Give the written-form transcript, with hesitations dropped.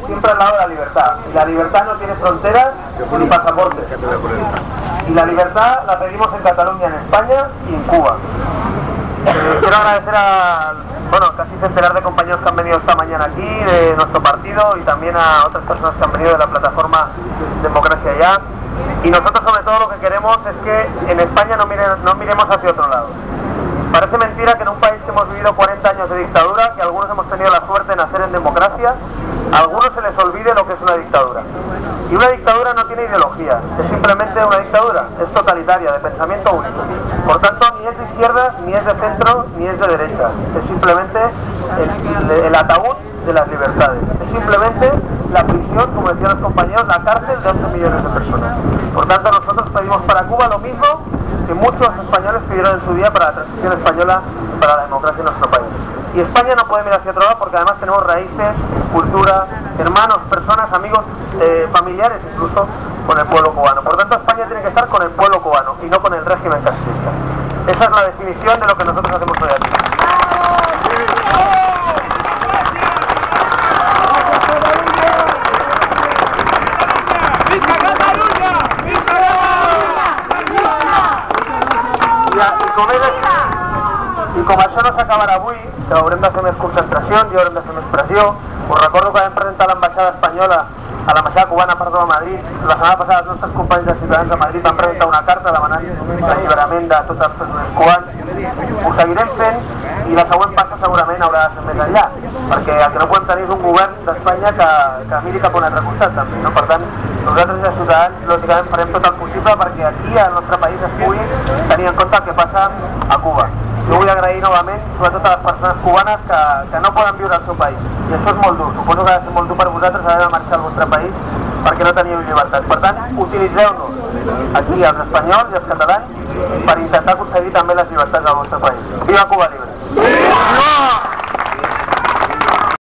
Siempre al lado de la libertad. Y la libertad no tiene fronteras ni pasaportes. Y la libertad la pedimos en Cataluña, en España y en Cuba. Quiero agradecer a casi centenar de compañeros que han venido esta mañana aquí, de nuestro partido, y también a otras personas que han venido de la plataforma Democracia Ya. Y nosotros sobre todo lo que queremos es que en España no miremos hacia otro lado. Parece mentira que en un país que hemos vivido 40 años de dictadura, que algunos hemos tenido la suerte de nacer en democracia, a algunos se les olvide lo que es una dictadura. Y una dictadura no tiene ideología, es simplemente una dictadura, es totalitaria, de pensamiento único. Por tanto, ni es de izquierdas, ni es de centro, ni es de derecha. Es simplemente el ataúd de las libertades. Es simplemente la prisión, como decían los compañeros, la cárcel de 11 millones de personas. Por tanto, nosotros pedimos para Cuba lo mismo que muchos españoles pidieron en su día para la transición española y para la democracia en nuestro país. Y España no puede mirar hacia otro lado porque además tenemos raíces, cultura, hermanos, personas, amigos, familiares incluso con el pueblo cubano. Por tanto, España tiene que estar con el pueblo cubano y no con el régimen castrista. Esa es la definición de lo que nosotros hacemos hoy aquí. I com això no s'acabarà avui, que haurem de fer més concentracions i haurem de fer més pressió. Us recordo que vam presentar l'ambaixada espanyola, a l'ambaixada cubana, a Madrid. La setmana passada els nostres companys de Ciutadans de Madrid van presentar una carta demanant l'alliberament de tots els presoners cubans. Ho seguirem fent i la següent passa segurament haurà de ser més enllà, perquè el que no podem tenir és un govern d'Espanya que miri cap a un altre costat també, no? Per tant, nosaltres des de Ciutadans lògicament farem tot el possible perquè aquí al nostre país es pugui tenir en compte el que passa a Cuba. Jo vull agrair novament, sobretot a les persones cubanes que no poden viure al seu país. I això és molt dur. Suposo que ha de ser molt dur per vosaltres haver de marxar al vostre país perquè no teniu llibertat. Per tant, utilitzeu-nos aquí, els espanyols i els catalans, per intentar aconseguir també les llibertats del vostre país. Viva Cuba Libre!